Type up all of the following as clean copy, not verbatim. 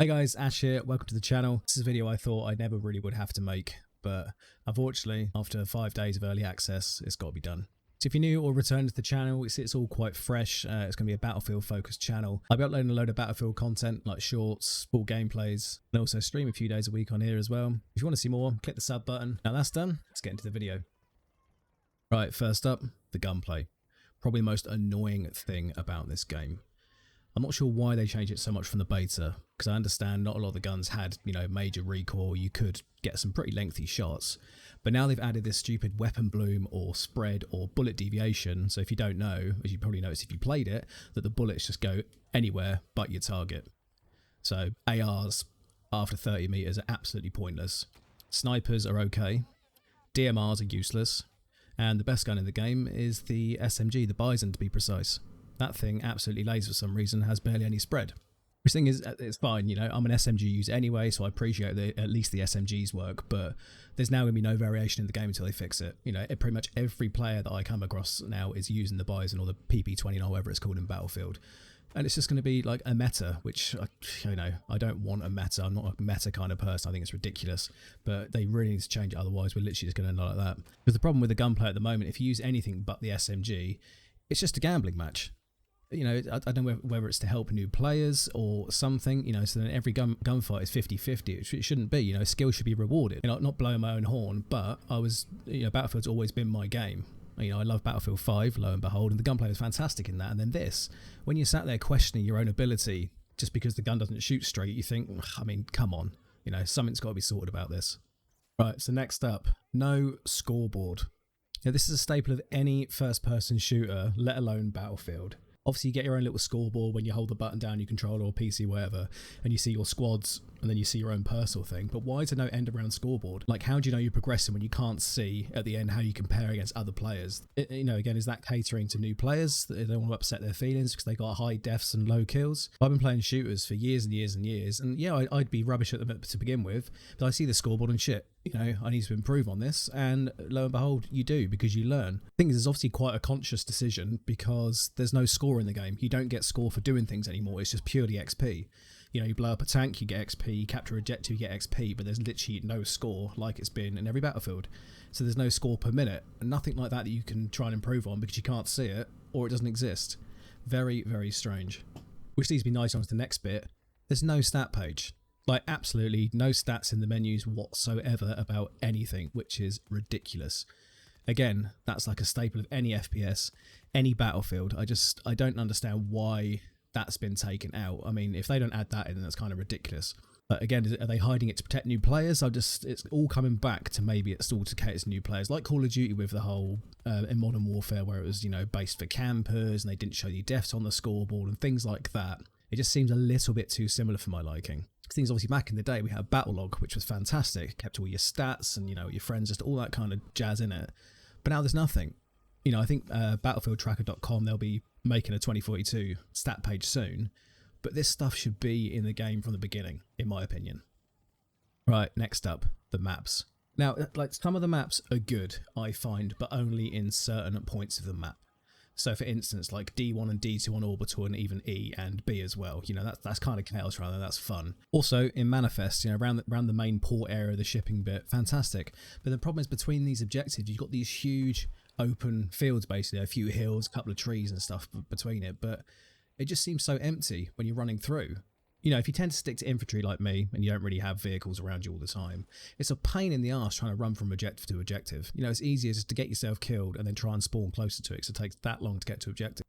Hey guys, Ash here, welcome to the channel. This is a video I thought I never really would have to make, but unfortunately, after 5 days of early access, it's got to be done. So if you're new or returned to the channel, it's all quite fresh. It's going to be a Battlefield focused channel. I'll be uploading a load of Battlefield content like shorts, full gameplays, and also stream a few days a week on here as well. If you want to see more, click the sub button. Now that's done, let's get into the video. Right, first up, the gunplay. Probably the most annoying thing about this game. I'm not sure why they changed it so much from the beta, because I understand not a lot of the guns had, major recoil. You could get some pretty lengthy shots, but now they've added this stupid weapon bloom or spread or bullet deviation. So if you don't know, as you probably noticed if you played it, that the bullets just go anywhere but your target. So ARs after 30 meters are absolutely pointless. Snipers are okay. DMRs are useless. And the best gun in the game is the SMG, the Bison to be precise. That thing absolutely lays for some reason, has barely any spread. Which thing is, it's fine, I'm an SMG user anyway, so I appreciate that at least the SMGs work, but there's now going to be no variation in the game until they fix it. Pretty much every player that I come across now is using the Bison or the PP20 or whatever it's called in Battlefield. And it's just going to be like a meta, which, I don't want a meta. I'm not a meta kind of person. I think it's ridiculous. But they really need to change it, otherwise we're literally just going to end up like that. Because the problem with the gunplay at the moment, if you use anything but the SMG, it's just a gambling match. I don't know whether it's to help new players or something, so then every gunfight is 50-50. It shouldn't be, skill should be rewarded. Not blowing my own horn, but Battlefield's always been my game. I love Battlefield 5, lo and behold, and the gunplay was fantastic in that. And then this, when you're sat there questioning your own ability just because the gun doesn't shoot straight, you think, come on, something's got to be sorted about this. Right, so next up, no scoreboard. Now, this is a staple of any first-person shooter, let alone Battlefield. Obviously, you get your own little scoreboard when you hold the button down, your controller or PC, whatever, and you see your squads, and then you see your own personal thing. But why is there no end-around scoreboard? Like, how do you know you're progressing when you can't see at the end how you compare against other players? Again, is that catering to new players? They don't want to upset their feelings because they got high deaths and low kills? I've been playing shooters for years and years and years, and yeah, I'd be rubbish at them to begin with, but I see the scoreboard and shit. I need to improve on this, and lo and behold, you do, because you learn. I think this is obviously quite a conscious decision because there's no score in the game. You don't get score for doing things anymore. It's just purely XP. You blow up a tank, you get XP, you capture a objective, you get XP, but there's literally no score like it's been in every Battlefield. So there's no score per minute, and nothing like that you can try and improve on because you can't see it, or it doesn't exist. Very, very strange. Which leads me nicely on to the next bit. There's no stat page. Like, absolutely no stats in the menus whatsoever about anything, which is ridiculous. Again, that's like a staple of any FPS, any Battlefield. I don't understand why that's been taken out. If they don't add that in, then that's kind of ridiculous. But again, are they hiding it to protect new players? It's all coming back to maybe it's all to cater to new players, like Call of Duty with the whole in Modern Warfare, where it was based for campers and they didn't show you deaths on the scoreboard and things like that. It just seems a little bit too similar for my liking. Things obviously back in the day we had Battle Log, which was fantastic, kept all your stats and your friends, just all that kind of jazz in it. But now there's nothing. I think battlefieldtracker.com, they'll be making a 2042 stat page soon, but this stuff should be in the game from the beginning, in my opinion. Right, next up, the maps. Now, like, some of the maps are good, I find, but only in certain points of the map. So, for instance, like D1 and D2 on Orbital, and even E and B as well. That's kind of chaos rather. That's fun. Also, in Manifest, around the main port area, the shipping bit, fantastic. But the problem is between these objectives, you've got these huge open fields, basically, a few hills, a couple of trees and stuff between it. But it just seems so empty when you're running through. If you tend to stick to infantry like me and you don't really have vehicles around you all the time, it's a pain in the arse trying to run from objective to objective. It's easier just to get yourself killed and then try and spawn closer to it, because it takes that long to get to objectives.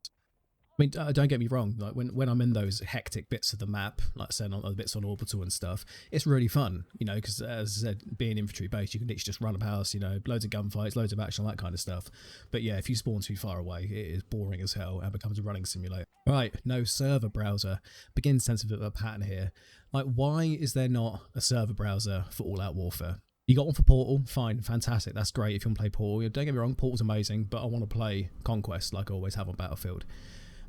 Don't get me wrong, like when I'm in those hectic bits of the map, like I said, on the bits on Orbital and stuff, it's really fun, because as I said, being infantry based, you can literally just run a house, loads of gunfights, loads of action, all that kind of stuff. But yeah, if you spawn too far away, it is boring as hell and becomes a running simulator. Right, no server browser. Begin to sense a bit of a pattern here. Like, why is there not a server browser for all-out warfare? You got one for Portal, fine, fantastic, that's great if you want to play Portal. Don't get me wrong, Portal's amazing, but I want to play Conquest like I always have on Battlefield.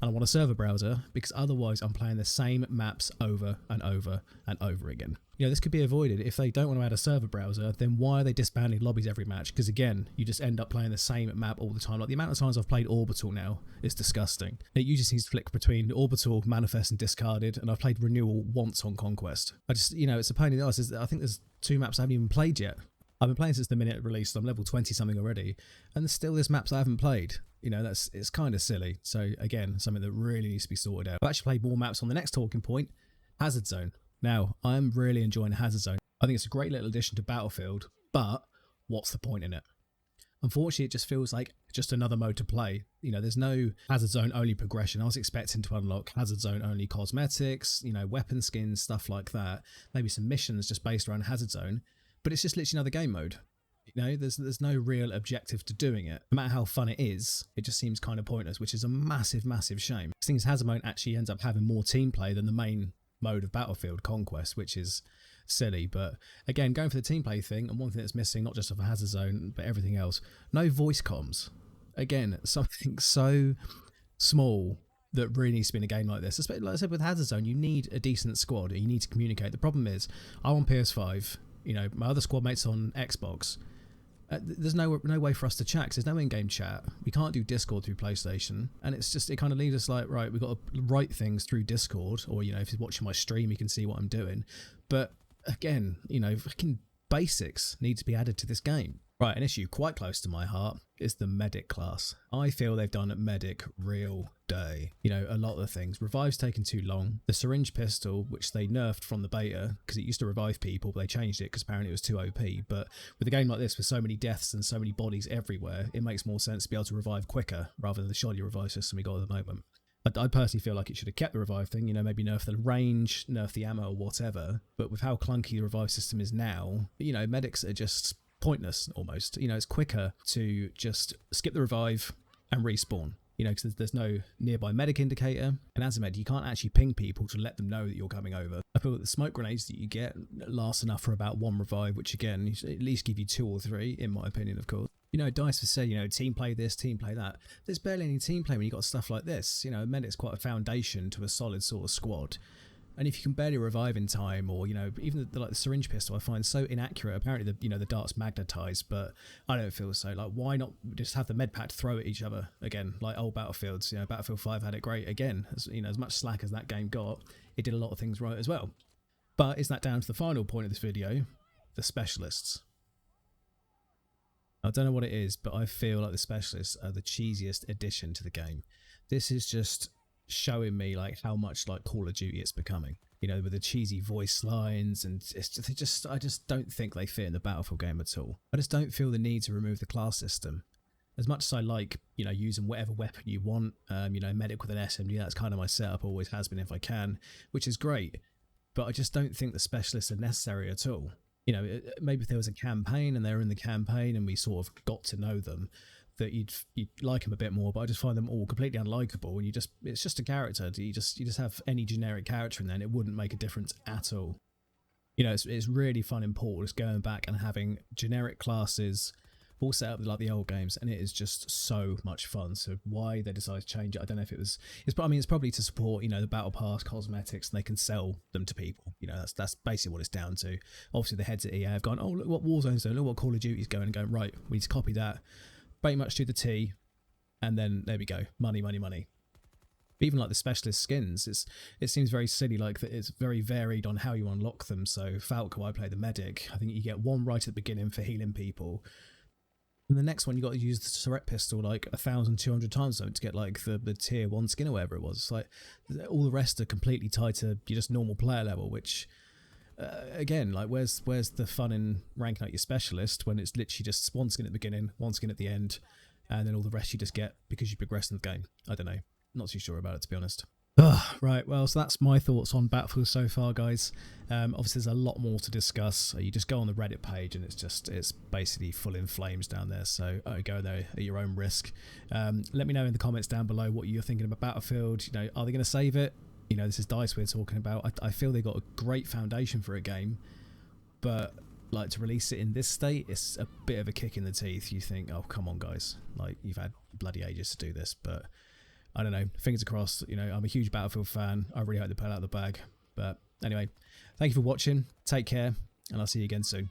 and I want a server browser, because otherwise I'm playing the same maps over and over and over again. You know, this could be avoided. If they don't want to add a server browser, then why are they disbanding lobbies every match? Because again, you just end up playing the same map all the time. Like the amount of times I've played Orbital now is disgusting. It usually seems to flick between Orbital, Manifest and Discarded, and I've played Renewal once on Conquest. I just, you know, it's a pain in the arse. I think there's 2 maps I haven't even played yet. I've been playing since the minute it released. I'm level 20 something already, and there's maps I haven't played. You know, it's kind of silly. So again, something that really needs to be sorted out. I've actually played more maps on the next talking point, Hazard Zone. Now, I'm really enjoying Hazard Zone. I think it's a great little addition to Battlefield, but what's the point in it? Unfortunately, it just feels like just another mode to play. You know, there's no Hazard Zone only progression. I was expecting to unlock Hazard Zone only cosmetics, you know, weapon skins, stuff like that. Maybe some missions just based around Hazard Zone, but it's just literally another game mode. You know, there's no real objective to doing it. No matter how fun it is, it just seems kind of pointless, which is a massive, massive shame. Things Hazard Mode actually ends up having more team play than the main mode of Battlefield, Conquest, which is silly. But again, going for the team play thing, and one thing that's missing, not just of a Hazard Zone, but everything else, no voice comms. Again, something so small that really needs to be in a game like this. Especially, like I said, with Hazard Zone, you need a decent squad, and you need to communicate. The problem is, I'm on PS5, you know, my other squad mates on Xbox. There's no way for us to chat, 'cause there's no in-game chat. We can't do Discord through PlayStation, and it's just, it kind of leaves us like, right, we've got to write things through Discord, or, you know, if you're watching my stream, you can see what I'm doing. But again, you know, fucking basics need to be added to this game. Right, an issue quite close to my heart is the medic class. I feel they've done medic real day. You know, a lot of the things. Revive's taken too long. The syringe pistol, which they nerfed from the beta, because it used to revive people, but they changed it because apparently it was too OP. But with a game like this, with so many deaths and so many bodies everywhere, it makes more sense to be able to revive quicker rather than the shoddy revive system we got at the moment. I personally feel like it should have kept the revive thing, you know, maybe nerf the range, nerf the ammo or whatever. But with how clunky the revive system is now, you know, medics are just pointless almost. You know, it's quicker to just skip the revive and respawn, you know, because there's no nearby medic indicator, and as a med you can't actually ping people to let them know that you're coming over. I feel that the smoke grenades that you get last enough for about 1 revive, which again should at least give you 2 or 3 in my opinion, of course. You know, DICE has said, you know, team play this, team play that. There's barely any team play when you got stuff like this. You know, medic's quite a foundation to a solid sort of squad. And if you can barely revive in time, or, you know, even like the syringe pistol I find so inaccurate. Apparently the dart's magnetized, but I don't feel so. Like, why not just have the med pack to throw at each other again, like old Battlefields? You know, Battlefield 5 had it great again. You know, as much slack as that game got, it did a lot of things right as well. But is that down to the final point of this video, the specialists? I don't know what it is, but I feel like the specialists are the cheesiest addition to the game. This is just showing me like how much like Call of Duty it's becoming, you know, with the cheesy voice lines, and I just don't think they fit in the Battlefield game at all. I just don't feel the need to remove the class system. As much as I like, you know, using whatever weapon you want, you know, medic with an SMG, that's kind of my setup, always has been if I can, which is great, but I just don't think the specialists are necessary at all. You know, maybe if there was a campaign and they're in the campaign and we sort of got to know them, that you'd like them a bit more, but I just find them all completely unlikable, and it's just a character. You just have any generic character in there and it wouldn't make a difference at all. You know, it's really fun in Portal just going back and having generic classes all set up like the old games, and it is just so much fun. So why they decided to change it, I don't know if it's probably to support, you know, the battle pass cosmetics, and they can sell them to people. You know, that's basically what it's down to. Obviously the heads at EA have gone, oh, look what Warzone's doing, look what Call of Duty's going, and going, right, we need to copy that pretty much to the T, and then there we go, money. But even like the specialist skins, it seems very silly, like that it's very varied on how you unlock them. So Falco, I play the medic, I think you get one right at the beginning for healing people, and the next one you got to use the Surrect pistol like 1,200 times to get like the tier 1 skin or whatever it was. It's like all the rest are completely tied to your just normal player level, which again, like where's the fun in ranking out your specialist when it's literally just one skin at the beginning, one skin at the end, and then all the rest you just get because you progress in the game. I don't know, not too sure about it, to be honest. Right, well, so that's my thoughts on Battlefield so far, guys. Obviously there's a lot more to discuss. You just go on the Reddit page and it's basically full in flames down there, so go there at your own risk. Let me know in the comments down below what you're thinking about Battlefield. You know, are they going to save it? You know, this is DICE we're talking about. I feel they got a great foundation for a game, but like to release it in this state, it's a bit of a kick in the teeth. You think, oh, come on, guys, like you've had bloody ages to do this. But I don't know, fingers crossed. You know, I'm a huge Battlefield fan. I really hope they pull out of the bag. But anyway, thank you for watching. Take care, and I'll see you again soon.